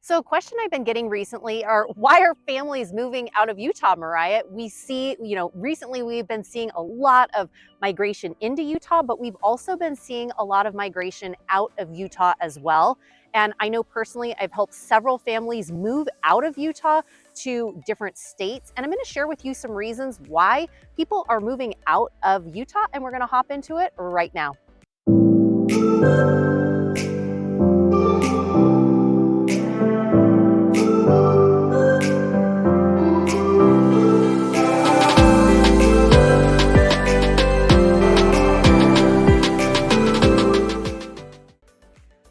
So a question I've been getting recently are why are families moving out of Utah, Mariah? We see, recently we've been seeing a lot of migration into Utah, but we've also been seeing a lot of migration out of Utah as well. And I know personally, I've helped several families move out of Utah to different states. And I'm going to share with you some reasons why people are moving out of Utah, and we're going to hop into it right now.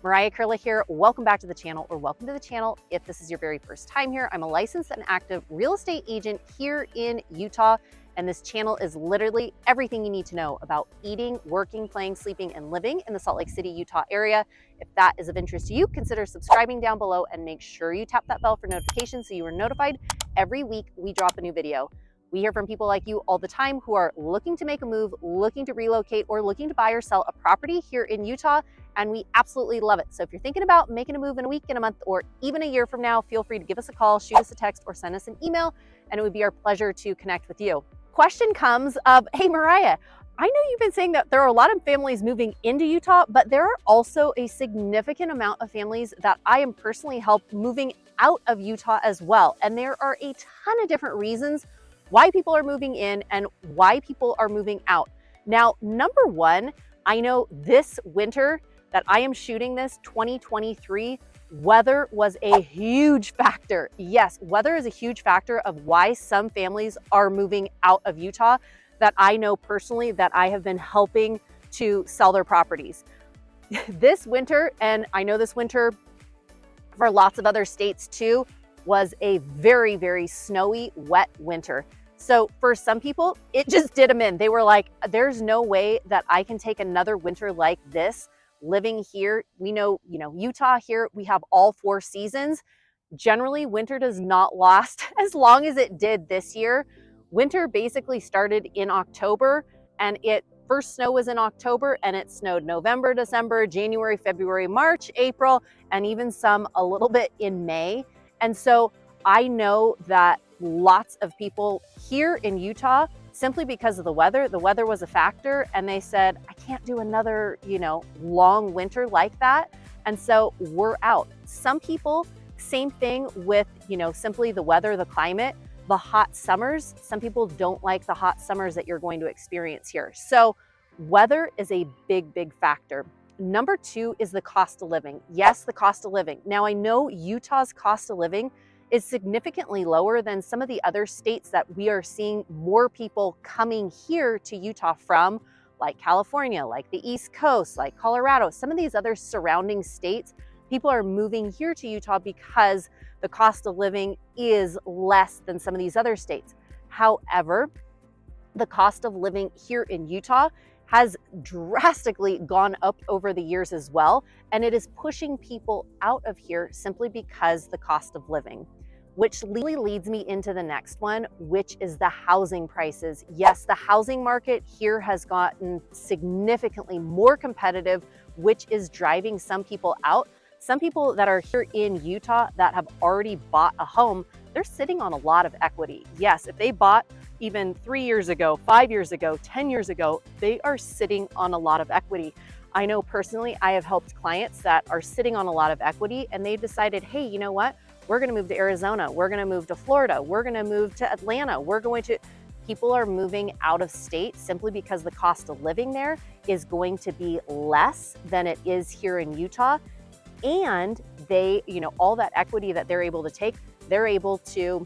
Mariah Koehle here. Welcome back to the channel, or welcome to the channel if this is your very first time here. I'm a licensed and active real estate agent here in Utah, and this channel is literally everything you need to know about eating, working, playing, sleeping, and living in the Salt Lake City, Utah area. If that is of interest to you, consider subscribing down below and make sure you tap that bell for notifications so you are notified every week we drop a new video. We hear from people like you all the time who are looking to make a move, looking to relocate, or looking to buy or sell a property here in Utah, and we absolutely love it. So if you're thinking about making a move in a week, in a month, or even a year from now, feel free to give us a call, shoot us a text, or send us an email, and it would be our pleasure to connect with you. Question comes of, hey Mariah, I know you've been saying that there are a lot of families moving into Utah, but there are also a significant amount of families that I am personally helped moving out of Utah as well. And there are a ton of different reasons why people are moving in and why people are moving out. Now, number one, I know this winter that I am shooting this 2023, weather was a huge factor. Yes, weather is a huge factor of why some families are moving out of Utah that I know personally that I have been helping to sell their properties. This winter, and I know this winter for lots of other states too, was a very, very snowy, wet winter. So for some people, it just did them in. They were like, there's no way that I can take another winter like this living here. We know, Utah here, we have all 4 seasons. Generally, winter does not last as long as it did this year. Winter basically started in October, and first snow was in October, and it snowed November, December, January, February, March, April, and even some a little bit in May. And so I know that lots of people here in Utah, simply because of the weather was a factor, and they said, I can't do another, long winter like that. And so we're out. Some people, same thing with, simply the weather, the climate, the hot summers. Some people don't like the hot summers that you're going to experience here. So weather is a big, big factor. Number 2 is the cost of living. Yes, the cost of living. Now, I know Utah's cost of living is significantly lower than some of the other states that we are seeing more people coming here to Utah from, like California, like the East Coast, like Colorado, some of these other surrounding states. People are moving here to Utah because the cost of living is less than some of these other states. However, the cost of living here in Utah has drastically gone up over the years as well, and it is pushing people out of here simply because the cost of living. Which really leads me into the next one, which is the housing prices. Yes, the housing market here has gotten significantly more competitive, which is driving some people out. Some people that are here in Utah that have already bought a home, they're sitting on a lot of equity. Yes, if they bought even 3 years ago, 5 years ago, 10 years ago, they are sitting on a lot of equity. I know personally, I have helped clients that are sitting on a lot of equity, and they've decided, hey, you know what? We're going to move to Arizona. We're going to move to Florida. We're going to move to Atlanta. People are moving out of state simply because the cost of living there is going to be less than it is here in Utah. And they, all that equity that they're able to take, they're able to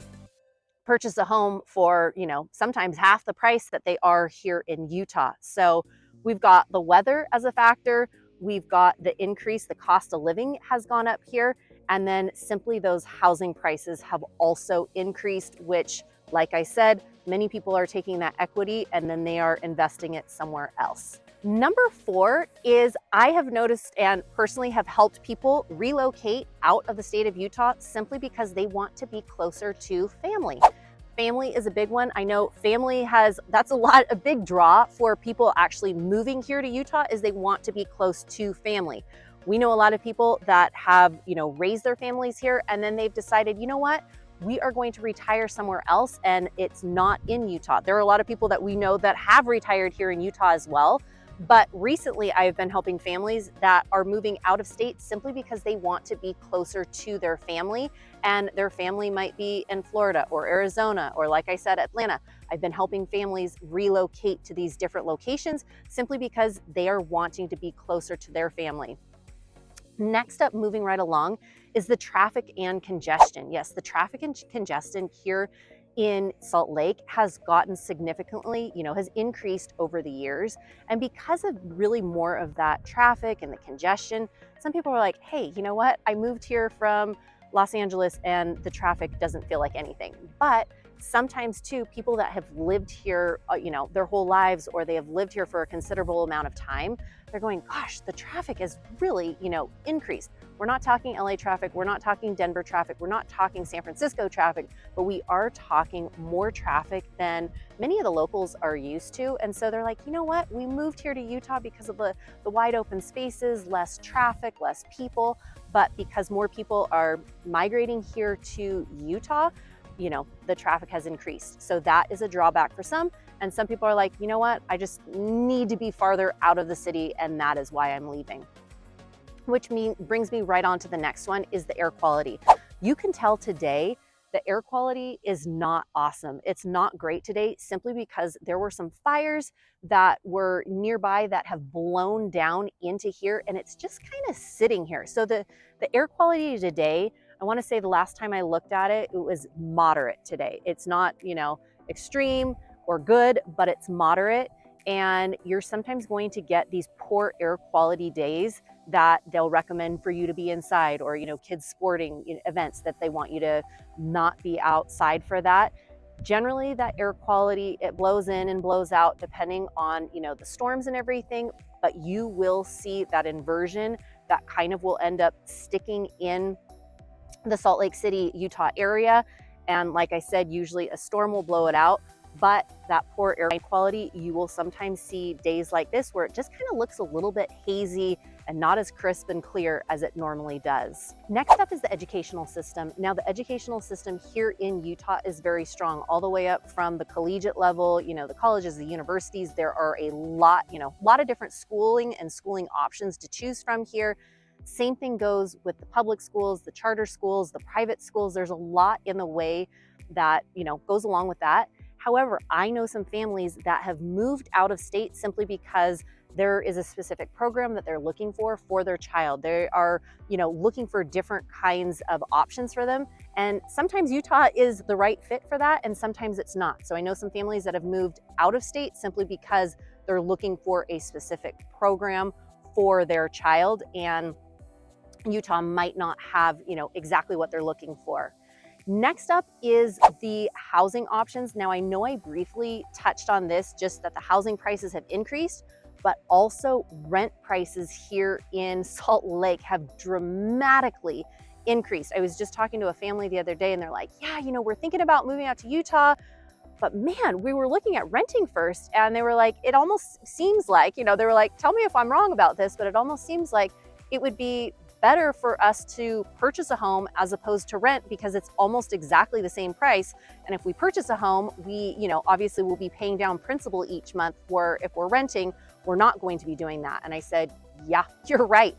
purchase a home for, sometimes half the price that they are here in Utah. So we've got the weather as a factor. We've got the increase, the cost of living has gone up here. And then simply those housing prices have also increased, which, like I said, many people are taking that equity and then they are investing it somewhere else. Number 4 is I have noticed and personally have helped people relocate out of the state of Utah simply because they want to be closer to family. Family is a big one. I know that's a big draw for people actually moving here to Utah is they want to be close to family. We know a lot of people that have, raised their families here, and then they've decided, you know what? We are going to retire somewhere else, and it's not in Utah. There are a lot of people that we know that have retired here in Utah as well. But recently I've been helping families that are moving out of state simply because they want to be closer to their family, and their family might be in Florida or Arizona, or like I said, Atlanta. I've been helping families relocate to these different locations simply because they are wanting to be closer to their family. Next up, moving right along, is the traffic and congestion. Yes, the traffic and congestion here in Salt Lake has gotten significantly, has increased over the years. And because of really more of that traffic and the congestion, some people are like, hey, you know what? I moved here from Los Angeles and the traffic doesn't feel like anything. But sometimes too, people that have lived here, their whole lives, or they have lived here for a considerable amount of time, they're going, gosh, the traffic is really, increased. We're not talking LA traffic, we're not talking Denver traffic, we're not talking San Francisco traffic, but we are talking more traffic than many of the locals are used to. And so they're like, you know what? We moved here to Utah because of the wide open spaces, less traffic, less people, but because more people are migrating here to Utah, the traffic has increased. So that is a drawback for some. And some people are like, you know what? I just need to be farther out of the city, and that is why I'm leaving. Which brings me right on to the next one, is the air quality. You can tell today the air quality is not awesome. It's not great today simply because there were some fires that were nearby that have blown down into here, and it's just kind of sitting here. So the air quality today, I want to say the last time I looked at it, it was moderate today. It's not, extreme or good, but it's moderate. And you're sometimes going to get these poor air quality days that they'll recommend for you to be inside, or, kids sporting events that they want you to not be outside for that. Generally, that air quality, it blows in and blows out depending on, the storms and everything, but you will see that inversion that kind of will end up sticking in the Salt Lake City, Utah area. And like I said, usually a storm will blow it out, but that poor air quality, you will sometimes see days like this where it just kind of looks a little bit hazy and not as crisp and clear as it normally does. Next up is the educational system. Now, the educational system here in Utah is very strong, all the way up from the collegiate level, the colleges, the universities. There are a lot of different schooling and schooling options to choose from here. Same thing goes with the public schools, the charter schools, the private schools. There's a lot in the way that, goes along with that. However, I know some families that have moved out of state simply because there is a specific program that they're looking for their child. They are, looking for different kinds of options for them. And sometimes Utah is the right fit for that, and sometimes it's not. So I know some families that have moved out of state simply because they're looking for a specific program for their child, and Utah might not have, exactly what they're looking for. Next up is the housing options. Now, I know I briefly touched on this, just that the housing prices have increased, but also rent prices here in Salt Lake have dramatically increased. I was just talking to a family the other day, and they're like, yeah, we're thinking about moving out to Utah, but man, we were looking at renting first. And they were like, it almost seems like, they were like, tell me if I'm wrong about this, but it almost seems like it would be better for us to purchase a home as opposed to rent, because it's almost exactly the same price. And if we purchase a home, we, obviously we'll be paying down principal each month, where if we're renting, we're not going to be doing that. And I said, yeah, you're right.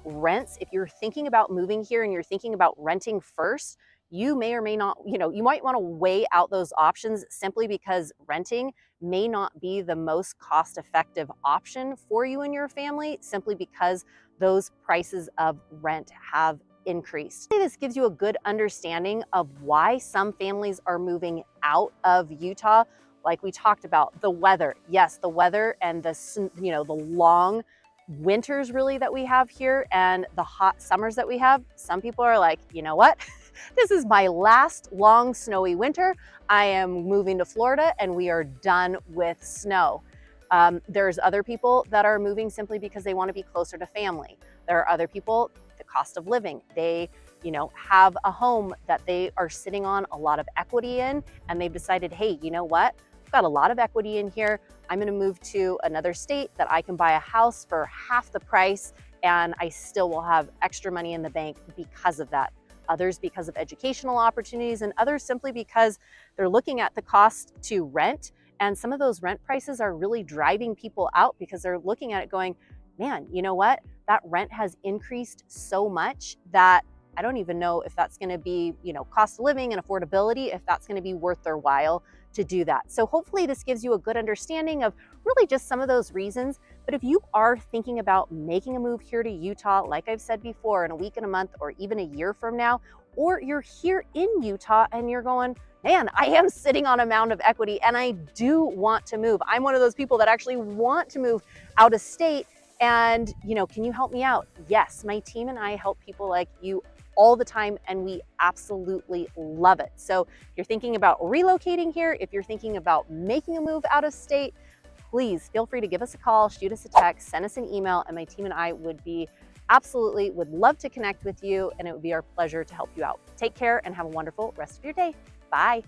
Rents, if you're thinking about moving here and you're thinking about renting first, you may or may not, you might want to weigh out those options, simply because renting may not be the most cost-effective option for you and your family, simply because those prices of rent have increased. This gives you a good understanding of why some families are moving out of Utah. Like we talked about, the weather. Yes, the weather and the long winters really that we have here, and the hot summers that we have. Some people are like, you know what? This is my last long snowy winter. I am moving to Florida and we are done with snow. There's other people that are moving simply because they want to be closer to family. There are other people, the cost of living. They, have a home that they are sitting on a lot of equity in, and they've decided, hey, you know what? I've got a lot of equity in here. I'm going to move to another state that I can buy a house for half the price, and I still will have extra money in the bank because of that. Others because of educational opportunities, and others simply because they're looking at the cost to rent. And some of those rent prices are really driving people out because they're looking at it going, man, you know what? That rent has increased so much that I don't even know if that's going to be, cost of living and affordability, if that's going to be worth their while to do that. So hopefully this gives you a good understanding of really just some of those reasons. But if you are thinking about making a move here to Utah, like I've said before, in a week and a month, or even a year from now, or you're here in Utah and you're going, man, I am sitting on a mound of equity and I do want to move. I'm one of those people that actually want to move out of state. And, can you help me out? Yes, my team and I help people like you all the time, and we absolutely love it. So if you're thinking about relocating here, if you're thinking about making a move out of state, please feel free to give us a call, shoot us a text, send us an email, and my team and I would love to connect with you, and it would be our pleasure to help you out. Take care and have a wonderful rest of your day. Bye.